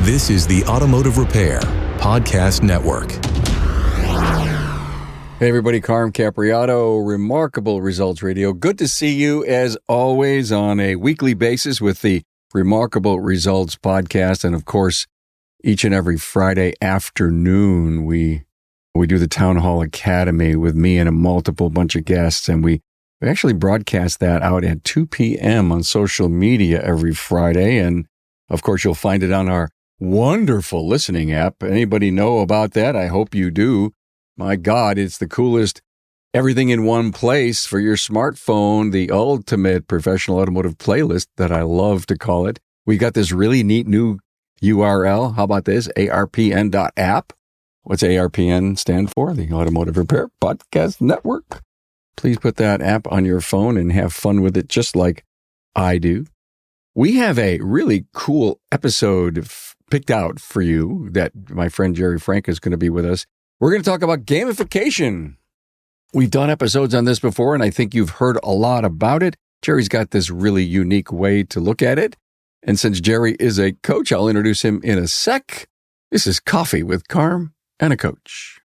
This is the Automotive Repair Podcast Network. Hey everybody, Carm Capriotto, Remarkable Results Radio. Good to see you as always on a weekly basis with the Remarkable Results Podcast. And of course, each and every Friday afternoon, we do the Town Hall Academy with me and a multiple bunch of guests. And we actually broadcast that out at 2 p.m. on social media every Friday. And of course, you'll find it on our wonderful listening app. Anybody know about that? I hope you do. My God, it's the coolest everything in one place for your smartphone, the ultimate professional automotive playlist that I love to call it. We got this really neat new URL. How about this? ARPN.app. What's ARPN stand for? The Automotive Repair Podcast Network. Please put that app on your phone and have fun with it just like I do. We have a really cool episode picked out for you that my friend Gerry Frank is going to be with us. We're going to talk about gamification. We've done episodes on this before, and I think you've heard a lot about it. Gerry's got this really unique way to look at it. And since Gerry is a coach, I'll introduce him in a sec. This is Coffee with Carm and a Coach.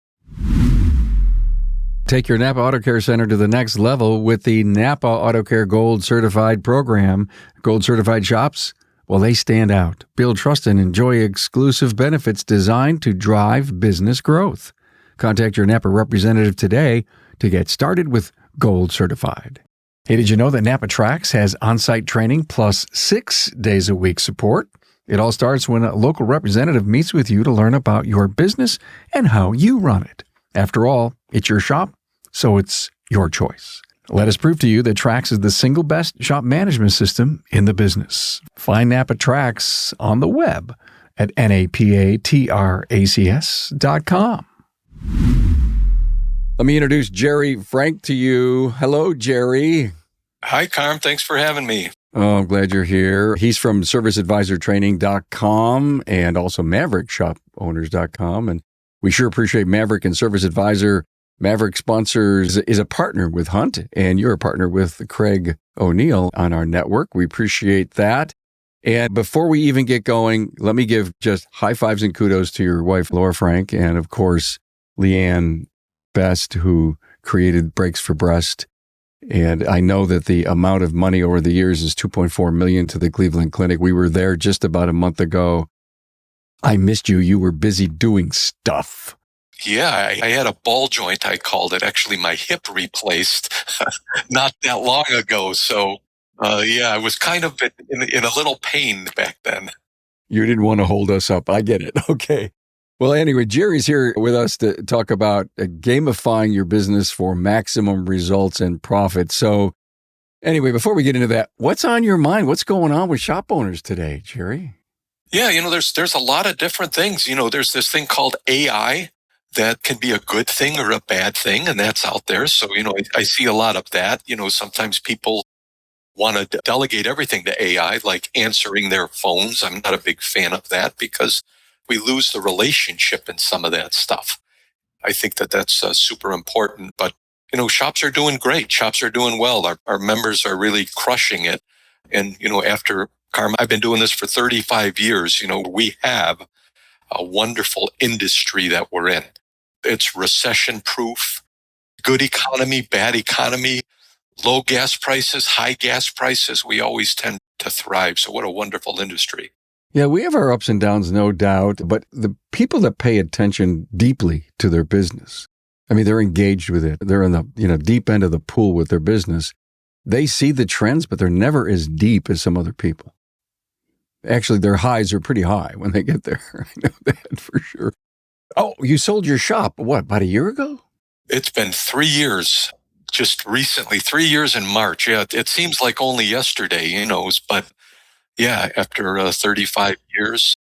Take your Napa Auto Care Center to the next level with the Napa Auto Care Gold Certified program. Gold Certified shops, well, they stand out. Build trust and enjoy exclusive benefits designed to drive business growth. Contact your Napa representative today to get started with Gold Certified. Hey, did you know that Napa Tracks has on-site training plus 6 days a week support? It all starts when a local representative meets with you to learn about your business and how you run it. After all, it's your shop, so it's your choice. Let us prove to you that Trax is the single best shop management system in the business. Find Napa Trax on the web at napatracs.com. Let me introduce Gerry Frank to you. Hello, Gerry. Hi, Carm. Thanks for having me. Oh, I'm glad you're here. He's from serviceadvisortraining.com and also maverickshopowners.com. And we sure appreciate Maverick and Service Advisor. Maverick Sponsors is a partner with Hunt, and you're a partner with Craig O'Neill on our network. We appreciate that. And before we even get going, let me give just high fives and kudos to your wife, Laura Frank, and of course, Leanne Best, who created Brakes for Breast. And I know that the amount of money over the years is $2.4 million to the Cleveland Clinic. We were there just about a month ago. I missed you. You were busy doing stuff. Yeah, I had a ball joint, I called it. Actually, my hip replaced not that long ago. So, I was kind of in a little pain back then. You didn't want to hold us up. I get it. Okay. Well, anyway, Gerry's here with us to talk about gamifying your business for maximum results and profit. So anyway, before we get into that, what's on your mind? What's going on with shop owners today, Gerry? Yeah, there's a lot of different things. There's this thing called AI that can be a good thing or a bad thing, and that's out there. So, I see a lot of that. Sometimes people want to delegate everything to AI, like answering their phones. I'm not a big fan of that because we lose the relationship in some of that stuff. I think that that's super important. But, shops are doing great. Shops are doing well. Our members are really crushing it. And, after Carm, I've been doing this for 35 years. We have a wonderful industry that we're in. It's recession-proof, good economy, bad economy, low gas prices, high gas prices. We always tend to thrive. So what a wonderful industry. Yeah, we have our ups and downs, no doubt. But the people that pay attention deeply to their business, they're engaged with it. They're in the deep end of the pool with their business. They see the trends, but they're never as deep as some other people. Actually, their highs are pretty high when they get there. I know that for sure. Oh, you sold your shop, what, about a year ago? It's been 3 years, just recently, 3 years in March. Yeah, it seems like only yesterday, but yeah, after 35 years.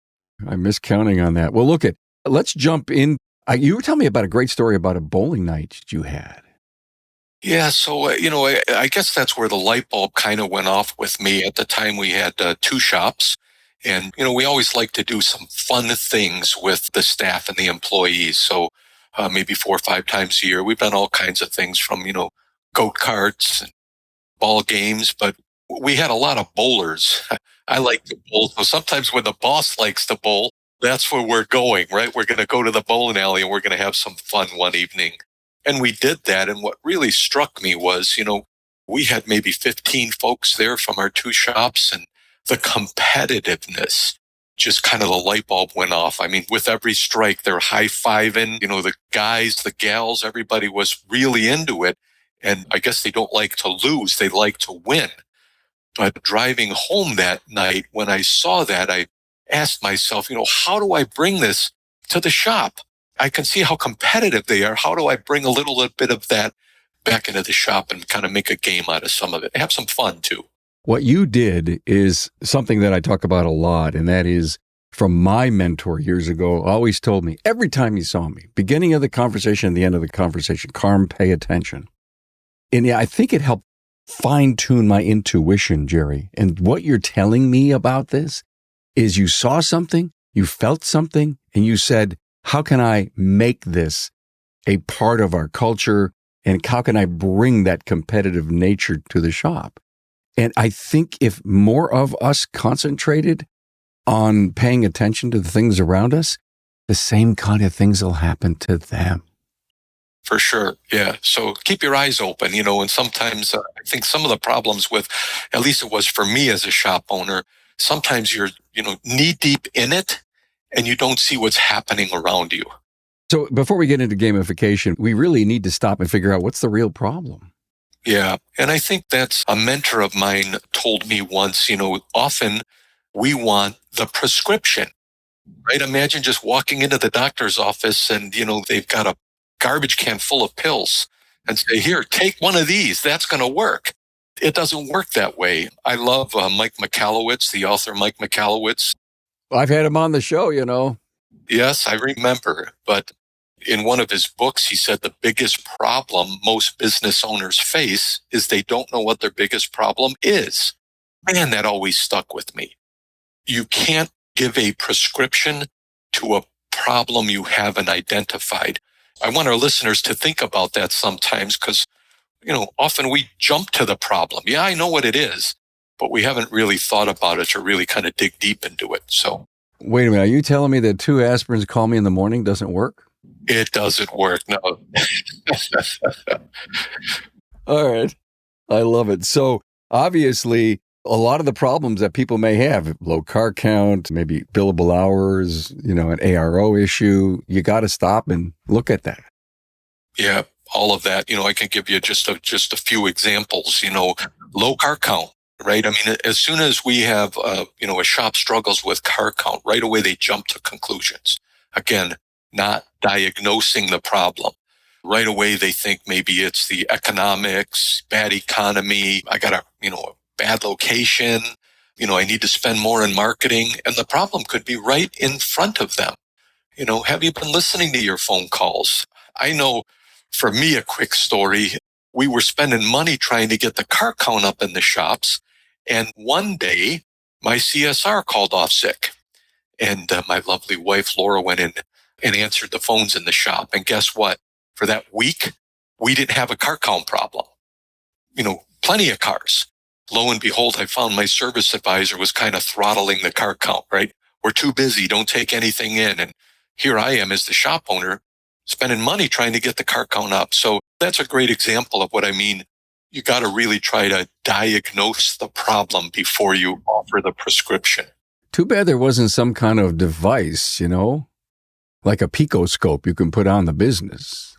I miss counting on that. Well, let's jump in. You were telling me about a great story about a bowling night that you had. Yeah, so, I guess that's where the light bulb kind of went off with me. At the time, we had 2 shops. And, we always like to do some fun things with the staff and the employees. So maybe 4 or 5 times a year, we've done all kinds of things from, goat carts and ball games. But we had a lot of bowlers. I like to bowl. So sometimes when the boss likes to bowl, that's where we're going, right? We're going to go to the bowling alley and we're going to have some fun one evening. And we did that. And what really struck me was, we had maybe 15 folks there from our two shops, and the competitiveness, just kind of the light bulb went off. I mean, with every strike, they're high-fiving, the guys, the gals, everybody was really into it. And I guess they don't like to lose. They like to win. But driving home that night, when I saw that, I asked myself, how do I bring this to the shop? I can see how competitive they are. How do I bring a little bit of that back into the shop and kind of make a game out of some of it? Have some fun too. What you did is something that I talk about a lot, and that is from my mentor years ago, always told me, every time he saw me, beginning of the conversation, the end of the conversation, Carm, pay attention. And I think it helped fine-tune my intuition, Gerry. And what you're telling me about this is you saw something, you felt something, and you said, how can I make this a part of our culture? And how can I bring that competitive nature to the shop? And I think if more of us concentrated on paying attention to the things around us, the same kind of things will happen to them. For sure. Yeah. So keep your eyes open, and sometimes I think some of the problems with, at least it was for me as a shop owner, sometimes you're, knee deep in it and you don't see what's happening around you. So before we get into gamification, we really need to stop and figure out what's the real problem. Yeah. And I think that's a mentor of mine told me once, often we want the prescription, right? Imagine just walking into the doctor's office and, they've got a garbage can full of pills and say, here, take one of these. That's going to work. It doesn't work that way. I love Mike Michalowicz, the author Mike Michalowicz. I've had him on the show, Yes, I remember. But in one of his books, he said the biggest problem most business owners face is they don't know what their biggest problem is. Man, that always stuck with me. You can't give a prescription to a problem you haven't identified. I want our listeners to think about that sometimes because, often we jump to the problem. Yeah, I know what it is, but we haven't really thought about it to really kind of dig deep into it. So, wait a minute. Are you telling me that 2 aspirins call me in the morning doesn't work? It doesn't work, no. All right. I love it. So obviously, a lot of the problems that people may have, low car count, maybe billable hours, an ARO issue, you got to stop and look at that. Yeah, all of that. I can give you just a few examples. Low car count, right? I mean, as soon as we have, a shop struggles with car count, right away they jump to conclusions. Again, not diagnosing the problem. Right away they think maybe it's the economics, bad economy. I got a bad location. I need to spend more in marketing. And the problem could be right in front of them. Have you been listening to your phone calls? I know for me, a quick story, we were spending money trying to get the car count up in the shops. And one day my CSR called off sick. And my lovely wife, Laura, went in and answered the phones in the shop. And guess what? For that week, we didn't have a car count problem. Plenty of cars. Lo and behold, I found my service advisor was kind of throttling the car count, right? We're too busy. Don't take anything in. And here I am as the shop owner spending money trying to get the car count up. So that's a great example of what I mean. You got to really try to diagnose the problem before you offer the prescription. Too bad there wasn't some kind of device, like a picoscope you can put on the business.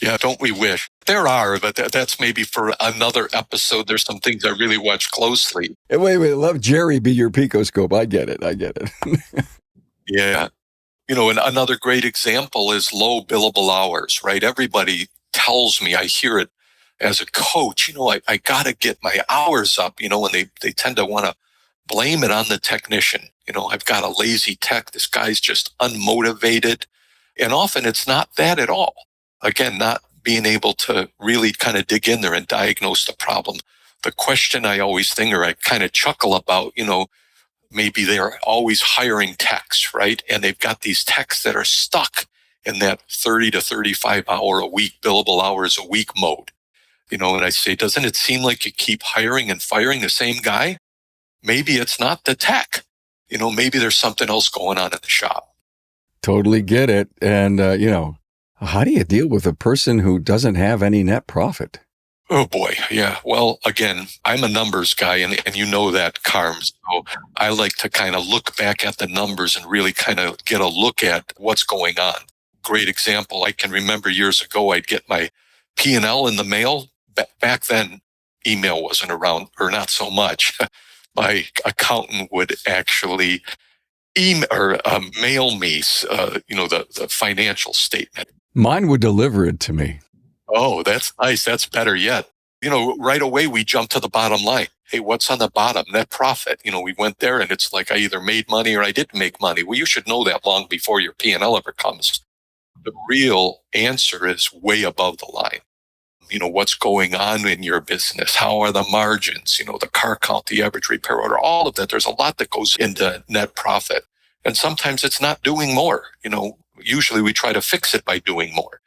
Yeah, don't we wish? There are, but that's maybe for another episode. There's some things I really watch closely. Hey, wait, let Gerry be your picoscope. I get it. Yeah. And another great example is low billable hours, right? Everybody tells me, I hear it as a coach, I got to get my hours up, and they tend to want to blame it on the technician. I've got a lazy tech. This guy's just unmotivated. And often it's not that at all. Again, not being able to really kind of dig in there and diagnose the problem. The question I always think, or I kind of chuckle about, maybe they're always hiring techs, right? And they've got these techs that are stuck in that 30 to 35 hour a week, billable hours a week mode. And I say, doesn't it seem like you keep hiring and firing the same guy? Maybe it's not the tech. Maybe there's something else going on in the shop. Totally get it. And, how do you deal with a person who doesn't have any net profit? Oh boy. Yeah. Well, again, I'm a numbers guy and you know that, Carm. So I like to kind of look back at the numbers and really kind of get a look at what's going on. Great example. I can remember years ago, I'd get my P&L in the mail. Back then, email wasn't around, or not so much. My accountant would actually email or mail me, the financial statement. Mine would deliver it to me. Oh, that's nice. That's better yet. Right away we jump to the bottom line. Hey, what's on the bottom? Net profit. We went there and it's like I either made money or I didn't make money. Well, you should know that long before your P&L ever comes. The real answer is way above the line. What's going on in your business? How are the margins? The car count, the average repair order, all of that. There's a lot that goes into net profit. And sometimes it's not doing more. Usually we try to fix it by doing more.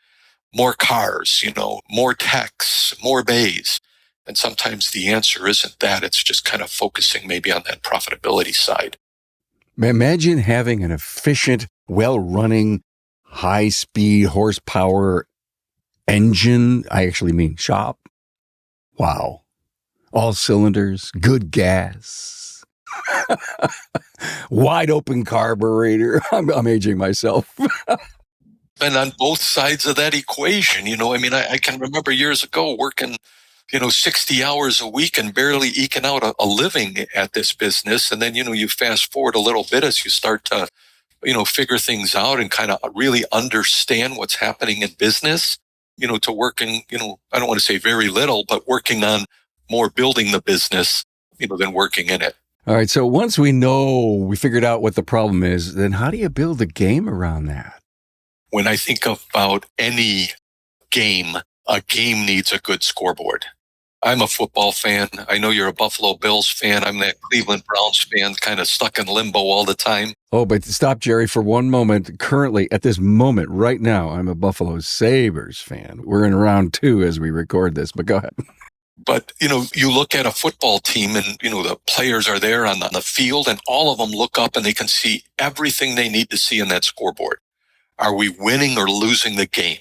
More cars, more techs, more bays. And sometimes the answer isn't that. It's just kind of focusing maybe on that profitability side. Imagine having an efficient, well-running, high-speed horsepower engine. I actually mean shop. Wow. All cylinders, good gas, wide open carburetor. I'm aging myself. And on both sides of that equation, I can remember years ago working, 60 hours a week and barely eking out a living at this business. And then, you fast forward a little bit as you start to, figure things out and kind of really understand what's happening in business, to working, I don't want to say very little, but working on more building the business, than working in it. All right. So once we figured out what the problem is, then how do you build a game around that? When I think about any game, a game needs a good scoreboard. I'm a football fan. I know you're a Buffalo Bills fan. I'm that Cleveland Browns fan, kind of stuck in limbo all the time. Oh, but stop, Gerry, for one moment. Currently, at this moment, right now, I'm a Buffalo Sabres fan. We're in round 2 as we record this, but go ahead. But, you look at a football team and, the players are there on the field and all of them look up and they can see everything they need to see in that scoreboard. Are we winning or losing the game?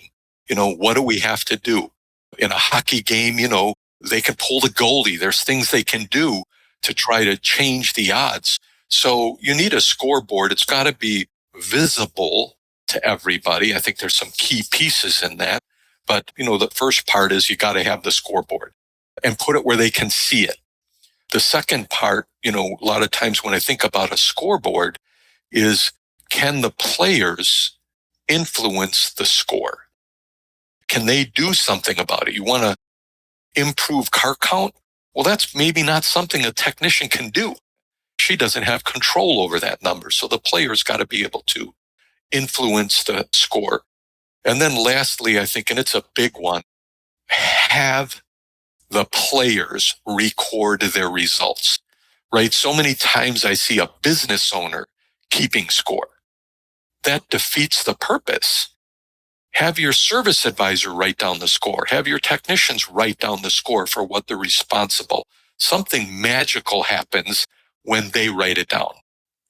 What do we have to do? In a hockey game, they can pull the goalie. There's things they can do to try to change the odds. So you need a scoreboard. It's got to be visible to everybody. I think there's some key pieces in that. But, the first part is you got to have the scoreboard and put it where they can see it. The second part, a lot of times when I think about a scoreboard is, can the players influence the score? Can they do something about it? You want to improve car count? Well, that's maybe not something a technician can do. She doesn't have control over that number. So the player's got to be able to influence the score. And then lastly, I think, and it's a big one, have the players record their results, right? So many times I see a business owner keeping score. That defeats the purpose. Have your service advisor write down the score. Have your technicians write down the score for what they're responsible. Something magical happens when they write it down.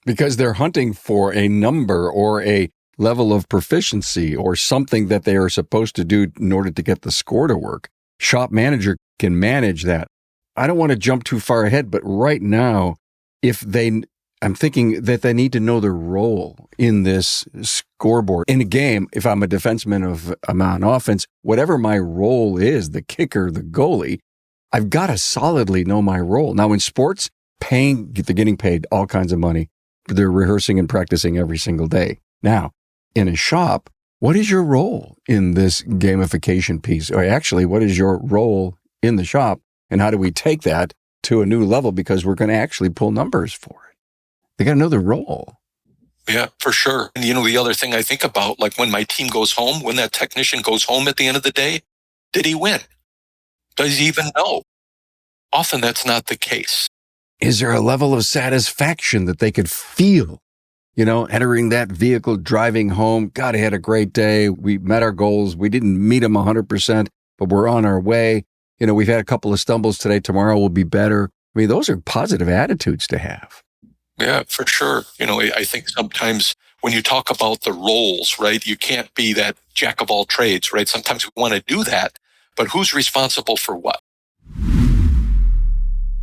Because they're hunting for a number or a level of proficiency or something that they are supposed to do in order to get the score to work. Shop manager can manage that. I don't want to jump too far ahead, but right now, I'm thinking that they need to know their role in this scoreboard. In a game, if I'm a defenseman I'm on offense, whatever my role is, the kicker, the goalie, I've got to solidly know my role. Now in sports, they're getting paid all kinds of money. They're rehearsing and practicing every single day. Now, in a shop, what is your role in this gamification piece? Or actually, what is your role in the shop? And how do we take that to a new level? Because we're going to actually pull numbers for it. They got to know their role. Yeah, for sure. And the other thing I think about, like when my team goes home, when that technician goes home at the end of the day, did he win? Does he even know? Often that's not the case. Is there a level of satisfaction that they could feel, entering that vehicle, driving home? God, I had a great day. We met our goals. We didn't meet them 100%, but we're on our way. We've had a couple of stumbles today. Tomorrow will be better. I mean, those are positive attitudes to have. Yeah, for sure. I think sometimes when you talk about the roles, right, you can't be that jack of all trades, right? Sometimes we want to do that, but who's responsible for what?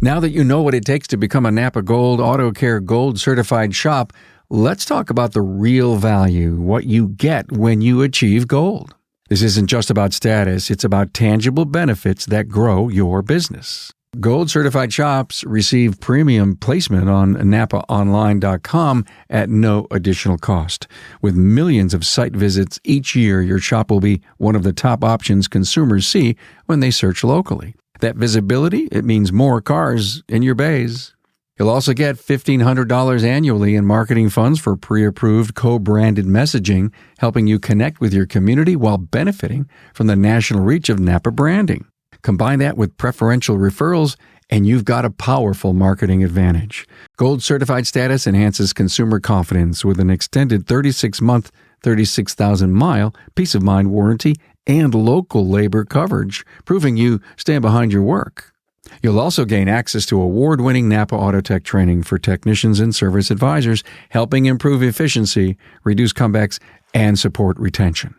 Now that you know what it takes to become a Napa Gold Auto Care Gold certified shop, let's talk about the real value, what you get when you achieve gold. This isn't just about status, it's about tangible benefits that grow your business. Gold certified shops receive premium placement on NapaOnline.com at no additional cost. With millions of site visits each year, your shop will be one of the top options consumers see when they search locally. That visibility, it means more cars in your bays. You'll also get $1,500 annually in marketing funds for pre-approved co-branded messaging, helping you connect with your community while benefiting from the national reach of Napa branding. Combine that with preferential referrals, and you've got a powerful marketing advantage. Gold certified status enhances consumer confidence with an extended 36-month, 36,000-mile peace of mind warranty and local labor coverage, proving you stand behind your work. You'll also gain access to award-winning Napa Autotech training for technicians and service advisors, helping improve efficiency, reduce comebacks, and support retention.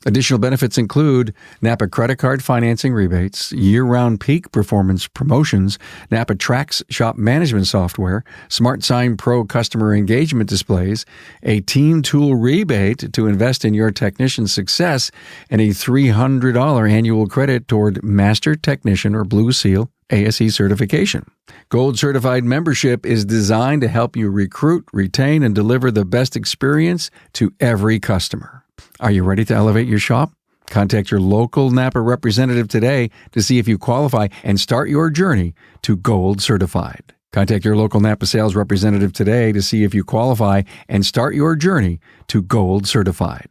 Additional benefits include Napa credit card financing rebates, year-round peak performance promotions, Napa Trax shop management software, Smart Sign Pro customer engagement displays, a team tool rebate to invest in your technician's success, and a $300 annual credit toward Master Technician or Blue Seal ASE certification. Gold certified membership is designed to help you recruit, retain, and deliver the best experience to every customer. Are you ready to elevate your shop? Contact your local Napa representative today to see if you qualify and start your journey to Gold Certified. Contact your local Napa sales representative today to see if you qualify and start your journey to Gold Certified.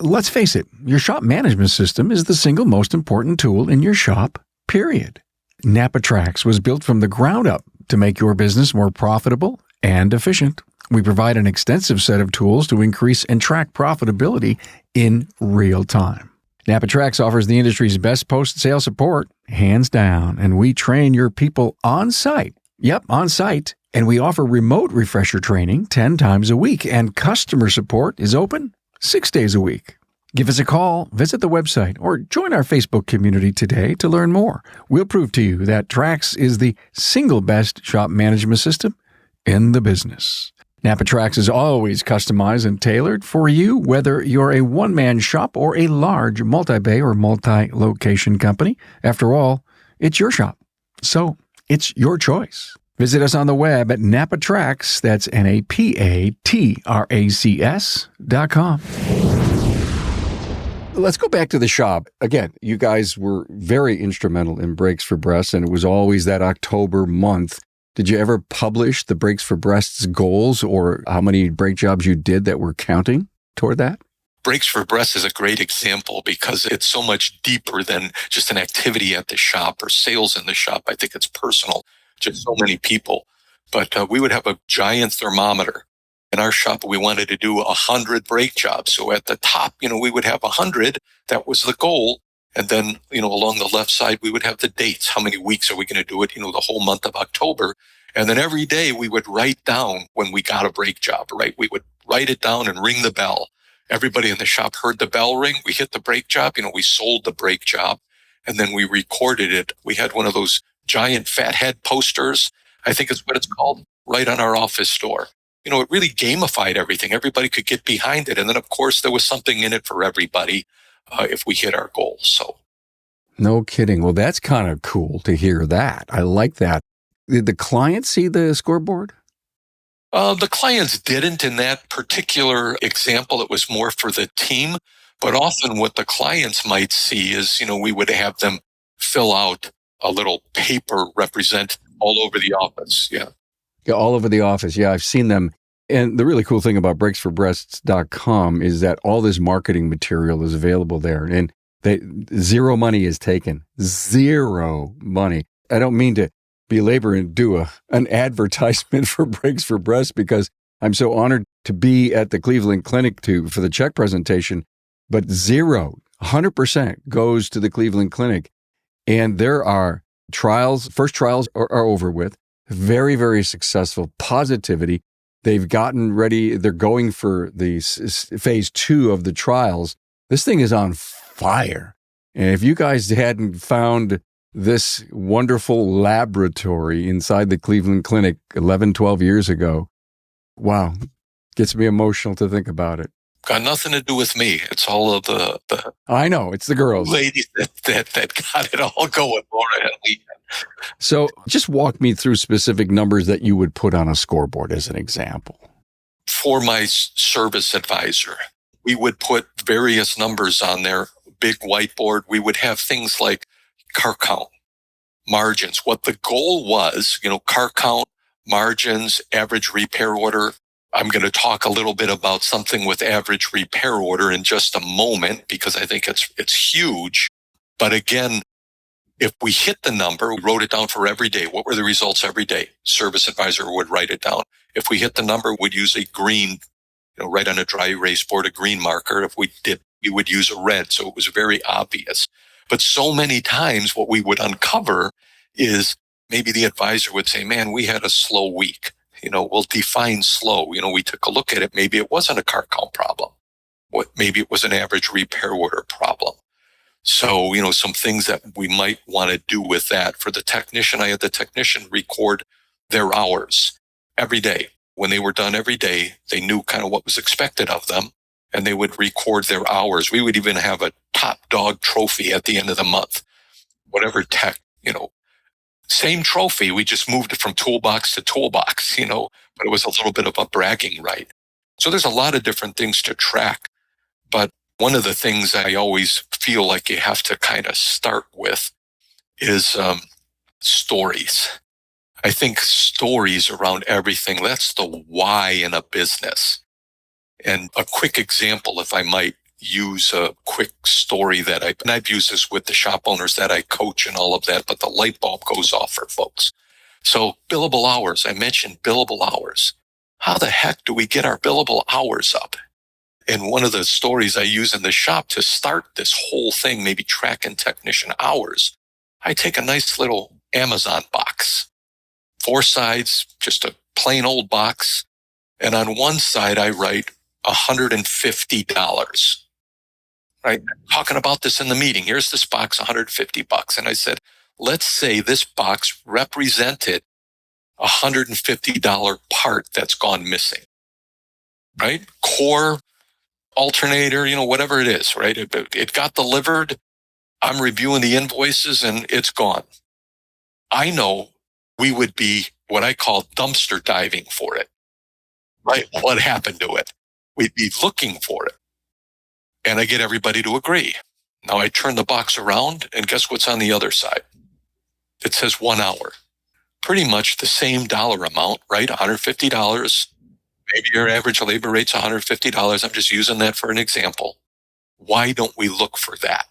Let's face it, your shop management system is the single most important tool in your shop, period. Napa Trax was built from the ground up to make your business more profitable and efficient. We provide an extensive set of tools to increase and track profitability in real time. Napa Trax offers the industry's best post-sale support, hands down, and we train your people on site. Yep, on site. And we offer remote refresher training 10 times a week, and customer support is open 6 days a week. Give us a call, visit the website, or join our Facebook community today to learn more. We'll prove to you that Trax is the single best shop management system in the business. Napa Trax is always customized and tailored for you, whether you're a one-man shop or a large multi-bay or multi-location company. After all, it's your shop, so it's your choice. Visit us on the web at NapaTrax, that's NapaTracs.com. Let's go back to the shop. Again, you guys were very instrumental in Breaks for Breasts, and it was always that October month. Did you ever publish the Breaks for Breasts goals or how many brake jobs you did that were counting toward that? Breaks for Breasts is a great example because it's so much deeper than just an activity at the shop or sales in the shop. I think it's personal to so many people. But we would have a giant thermometer. In our shop, we wanted to do 100 brake jobs. So at the top, we would have 100. That was the goal. And then, along the left side, we would have the dates. How many weeks are we going to do it? The whole month of October. And then every day we would write down when we got a brake job, right? We would write it down and ring the bell. Everybody in the shop heard the bell ring. We hit the brake job. We sold the brake job and then we recorded it. We had one of those giant fat head posters. I think it's what it's called, right on our office door. It really gamified everything. Everybody could get behind it. And then, of course, there was something in it for everybody. If we hit our goals. So, no kidding. Well, that's kind of cool to hear that. I like that. Did the client see the scoreboard? The clients didn't in that particular example. It was more for the team. But often what the clients might see is, we would have them fill out a little paper represent all over the office. Yeah, all over the office. Yeah, I've seen them. And the really cool thing about breaksforbreasts.com is that all this marketing material is available there. And zero money is taken. Zero money. I don't mean to belabor and do an advertisement for Breaks for Breasts because I'm so honored to be at the Cleveland Clinic for the check presentation. But 100% goes to the Cleveland Clinic. And there are trials. First trials are over with. Very, very successful. Positivity. They've gotten ready. They're going for the phase 2 of the trials. This thing is on fire. And if you guys hadn't found this wonderful laboratory inside the Cleveland Clinic 11, 12 years ago, wow, gets me emotional to think about it. Got nothing to do with me. It's all of the I know, it's the girls. ladies that got it all going, Laura and Lee. So just walk me through specific numbers that you would put on a scoreboard as an example. For my service advisor, we would put various numbers on there, big whiteboard. We would have things like car count, margins, what the goal was, car count, margins, average repair order. I'm going to talk a little bit about something with average repair order in just a moment because I think it's huge. But again, if we hit the number, we wrote it down for every day. What were the results every day? Service advisor would write it down. If we hit the number, we'd use a green, right on a dry erase board, a green marker. If we did, we would use a red. So it was very obvious. But so many times what we would uncover is maybe the advisor would say, man, we had a slow week. We'll define slow. We took a look at it. Maybe it wasn't a car count problem. Maybe it was an average repair order problem. So, some things that we might want to do with that. For the technician, I had the technician record their hours every day. When they were done every day, they knew kind of what was expected of them, and they would record their hours. We would even have a top dog trophy at the end of the month. Whatever tech, same trophy, we just moved it from toolbox to toolbox, but it was a little bit of a bragging right. So there's a lot of different things to track, but one of the things I always feel like you have to kind of start with is stories. I think stories around everything, that's the why in a business. And a quick example, if I might use a quick story and I've used this with the shop owners that I coach and all of that, but the light bulb goes off for folks. So billable hours, I mentioned billable hours. How the heck do we get our billable hours up? And one of the stories I use in the shop to start this whole thing, maybe tracking technician hours, I take a nice little Amazon box, 4 sides, just a plain old box. And on one side, I write $150, right? I'm talking about this in the meeting. Here's this box, $150. And I said, let's say this box represented a $150 part that's gone missing, right? Core, alternator, whatever it is, right? It got delivered. I'm reviewing the invoices and it's gone. I know we would be what I call dumpster diving for it, right? What happened to it? We'd be looking for it. And I get everybody to agree. Now I turn the box around and guess what's on the other side? It says 1 hour. Pretty much the same dollar amount, right? $150. Maybe your average labor rate's $150. I'm just using that for an example. Why don't we look for that?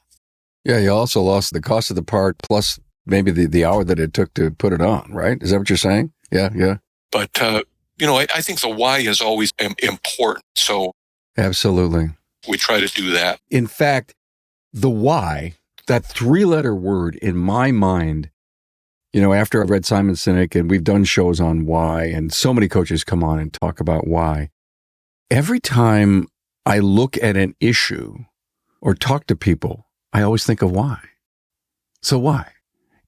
Yeah, you also lost the cost of the part plus maybe the hour that it took to put it on, right? Is that what you're saying? Yeah. But, I think the why is always important. So absolutely, we try to do that. In fact, the why, that 3-letter word in my mind, after I've read Simon Sinek and we've done shows on why, and so many coaches come on and talk about why, every time I look at an issue or talk to people, I always think of why. So why?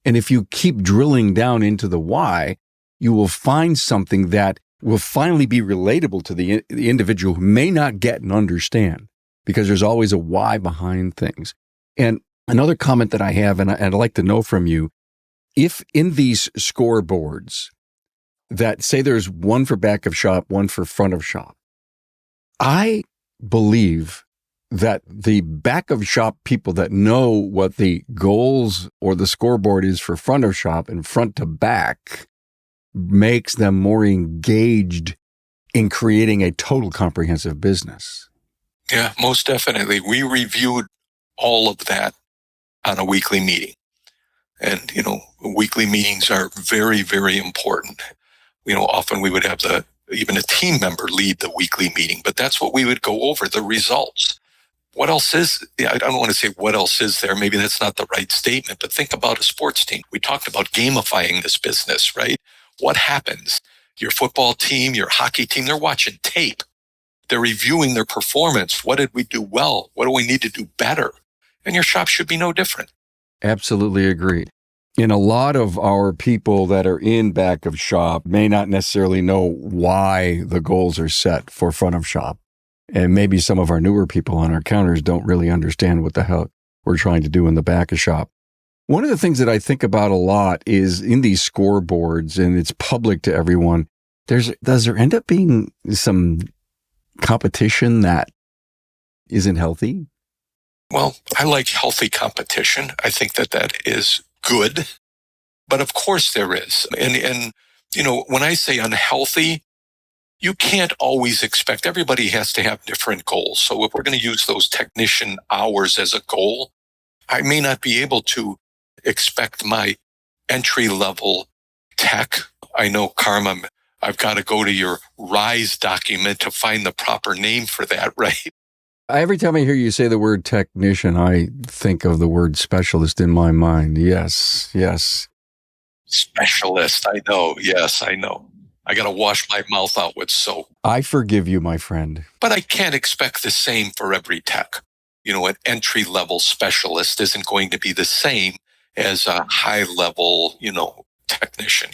And if you keep drilling down into the why, you will find something that will finally be relatable to the individual who may not get and understand, because there's always a why behind things. And another comment that I have, and I'd like to know from you, if in these scoreboards that say there's one for back of shop, one for front of shop, I believe that the back of shop people that know what the goals or the scoreboard is for front of shop and front to back makes them more engaged in creating a total comprehensive business. Yeah, most definitely. We reviewed all of that on a weekly meeting. And, weekly meetings are very, very important. Often we would have even a team member lead the weekly meeting, but that's what we would go over, the results. What else is, I don't want to say what else is there. Maybe that's not the right statement, but think about a sports team. We talked about gamifying this business, right? What happens? your football team, your hockey team, they're watching tape. They're reviewing their performance. What did we do well? What do we need to do better? And your shop should be no different. Absolutely agree. And a lot of our people that are in back of shop may not necessarily know why the goals are set for front of shop. And maybe some of our newer people on our counters don't really understand what the hell we're trying to do in the back of shop. One of the things that I think about a lot is in these scoreboards, and it's public to everyone, does there end up being some competition that isn't healthy? Well, I like healthy competition. I think that is good. But of course there is. And when I say unhealthy, you can't always expect, everybody has to have different goals. So if we're going to use those technician hours as a goal, I may not be able to expect my entry-level tech. I know, Carm, I've got to go to your RISE document to find the proper name for that, right? Every time I hear you say the word technician, I think of the word specialist in my mind. Yes. Specialist, I know. Yes, I know. I got to wash my mouth out with soap. I forgive you, my friend. But I can't expect the same for every tech. An entry-level specialist isn't going to be the same as a high-level, technician.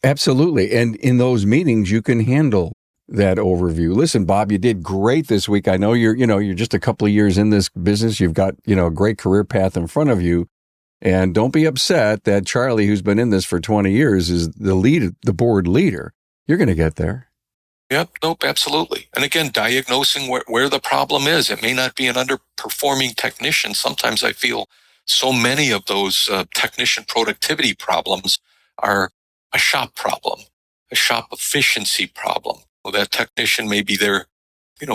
Absolutely. And in those meetings, you can handle that overview. Listen, Bob, you did great this week. I know you're just a couple of years in this business. You've got, a great career path in front of you. And don't be upset that Charlie, who's been in this for 20 years, is the board leader. You're going to get there. Yep. Nope. Absolutely. And again, diagnosing where the problem is. It may not be an underperforming technician. Sometimes I feel so many of those technician productivity problems are a shop problem, a shop efficiency problem. Well, that technician may be there,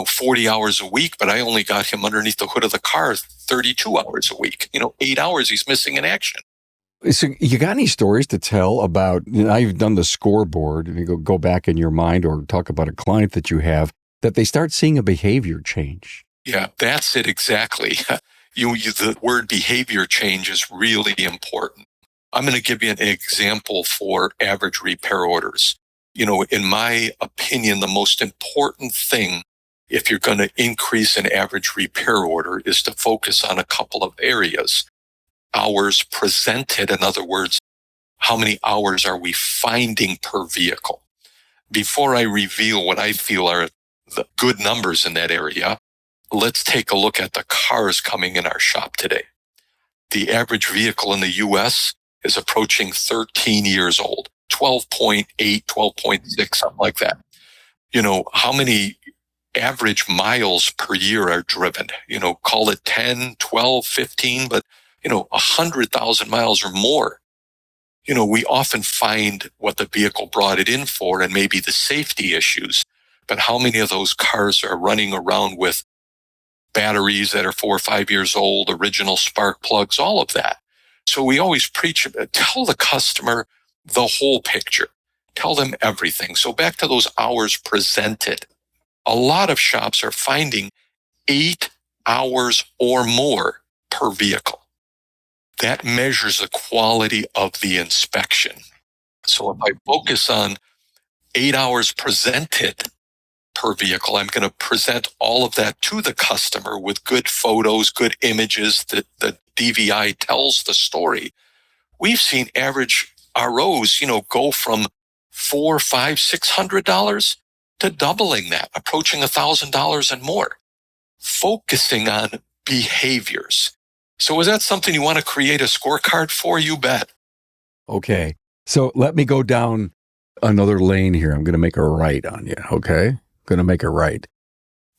40 hours a week, but I only got him underneath the hood of the car 32 hours a week. 8 hours he's missing in action. So you got any stories to tell about, now you've done the scoreboard, and you go back in your mind or talk about a client that you have, that they start seeing a behavior change? Yeah, that's it exactly. The word behavior change is really important. I'm going to give you an example for average repair orders. In my opinion, the most important thing if you're going to increase an average repair order is to focus on a couple of areas. Hours presented, in other words, how many hours are we finding per vehicle? Before I reveal what I feel are the good numbers in that area, let's take a look at the cars coming in our shop today. The average vehicle in the U.S. is approaching 13 years old, 12.8, 12.6, something like that. How many average miles per year are driven? Call it 10, 12, 15, but 100,000 miles or more. We often find what the vehicle brought it in for and maybe the safety issues, but how many of those cars are running around with batteries that are 4 or 5 years old, original spark plugs, all of that. So we always preach, tell the customer the whole picture. Tell them everything. So back to those hours presented. A lot of shops are finding 8 hours or more per vehicle. That measures the quality of the inspection. So if I focus on 8 hours presented per vehicle, I'm going to present all of that to the customer with good photos, good images, that the DVI tells the story. We've seen average ROs, go from $400, $500, $600 to doubling that, approaching $1,000 and more, focusing on behaviors. So is that something you want to create a scorecard for? You bet. Okay. So let me go down another lane here. I'm going to make a right on you. Okay. I'm going to make a right.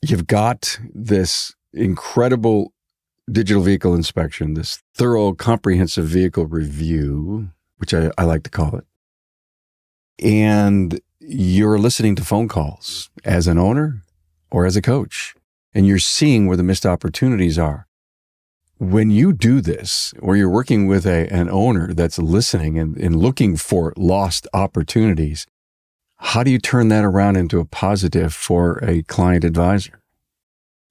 You've got this incredible digital vehicle inspection, this thorough, comprehensive vehicle review, which I like to call it. And you're listening to phone calls as an owner or as a coach, and you're seeing where the missed opportunities are. When you do this, or you're working with an owner that's listening and looking for lost opportunities, how do you turn that around into a positive for a client advisor?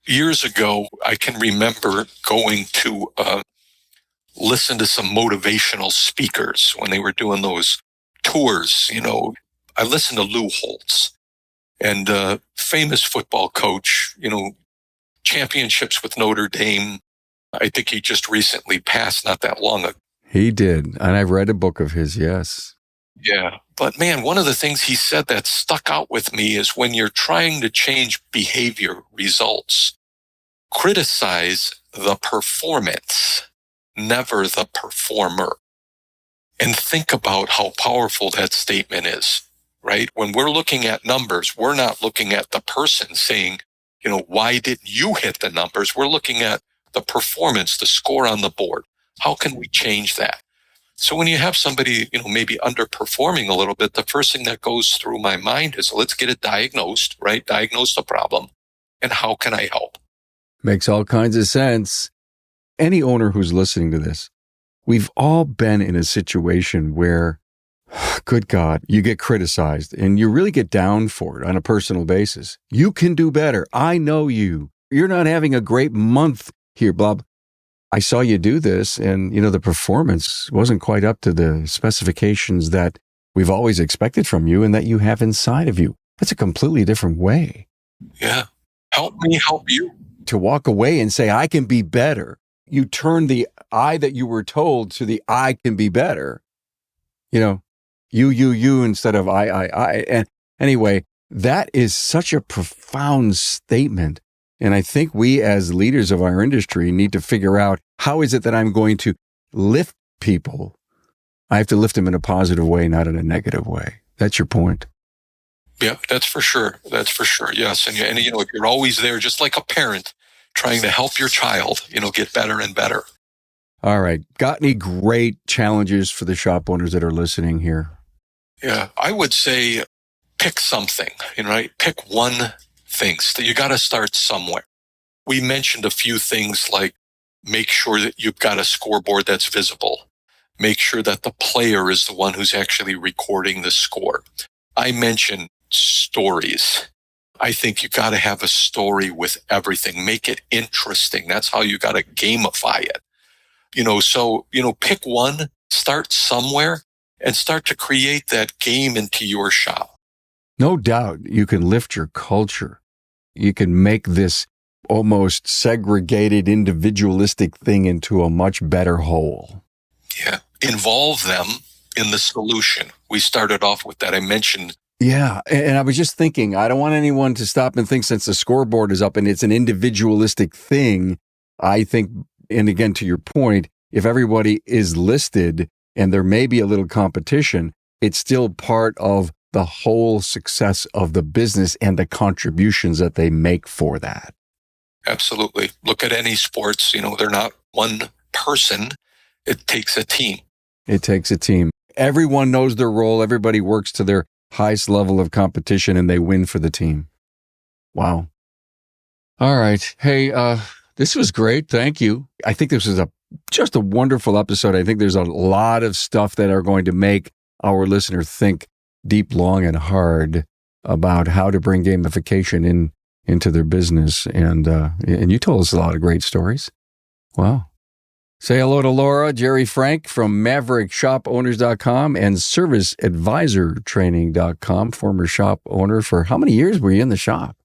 Years ago, I can remember going to listen to some motivational speakers when they were doing those tours, I listen to Lou Holtz, and famous football coach, championships with Notre Dame. I think he just recently passed not that long ago. He did. And I've read a book of his, yes. Yeah. But man, one of the things he said that stuck out with me is when you're trying to change behavior results, criticize the performance, never the performer. And think about how powerful that statement is, right? When we're looking at numbers, we're not looking at the person saying, why didn't you hit the numbers? We're looking at the performance, the score on the board. How can we change that? So when you have somebody, maybe underperforming a little bit, the first thing that goes through my mind is, let's get it diagnosed, right? Diagnose the problem. And how can I help? Makes all kinds of sense. Any owner who's listening to this, we've all been in a situation where, good God, you get criticized and you really get down for it on a personal basis. You can do better. I know you. You're not having a great month here, blah. I saw you do this and, the performance wasn't quite up to the specifications that we've always expected from you and that you have inside of you. That's a completely different way. Yeah. Help me help you. To walk away and say, I can be better. You turn the I that you were told to the I can be better. You instead of I. And anyway, that is such a profound statement. And I think we as leaders of our industry need to figure out, how is it that I'm going to lift people? I have to lift them in a positive way, not in a negative way. That's your point. Yeah, that's for sure. That's for sure. Yes. And if you're always there, just like a parent trying to help your child, get better and better. All right. Got any great challenges for the shop owners that are listening here? Yeah, I would say pick something, right? Pick one thing. So you got to start somewhere. We mentioned a few things like make sure that you've got a scoreboard that's visible. Make sure that the player is the one who's actually recording the score. I mentioned stories. I think you got to have a story with everything. Make it interesting. That's how you got to gamify it. So pick one, start somewhere, and start to create that game into your shop. No doubt you can lift your culture. You can make this almost segregated, individualistic thing into a much better whole. Yeah. Involve them in the solution. We started off with that. I mentioned. Yeah. And I was just thinking, I don't want anyone to stop and think, since the scoreboard is up and it's an individualistic thing, I think, and again, to your point, if everybody is listed and there may be a little competition, it's still part of the whole success of the business and the contributions that they make for that. Absolutely. Look at any sports, they're not one person. It takes a team. It takes a team. Everyone knows their role. Everybody works to their highest level of competition and they win for the team. Wow. All right. Hey, this was great. Thank you. I think this was just a wonderful episode. I think there's a lot of stuff that are going to make our listener think deep, long, and hard about how to bring gamification into their business. And you told us a lot of great stories. Wow. Say hello to Laura, Gerry Frank from MaverickShopOwners.com and ServiceAdvisorTraining.com, former shop owner. For how many years were you in the shop?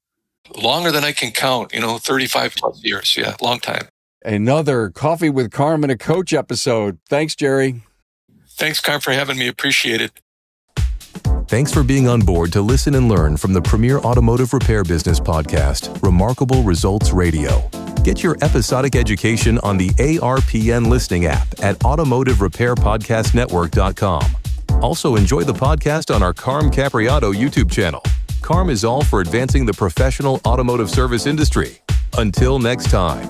Longer than I can count, 35 plus years. Yeah, long time. Another Coffee with Carm and a Coach episode. Thanks, Gerry. Thanks, Carm, for having me. Appreciate it. Thanks for being on board to listen and learn from the premier automotive repair business podcast, Remarkable Results Radio. Get your episodic education on the ARPN listening app at automotiverepairpodcastnetwork.com. Also enjoy the podcast on our Carm Capriotto YouTube channel. Carm is all for advancing the professional automotive service industry. Until next time.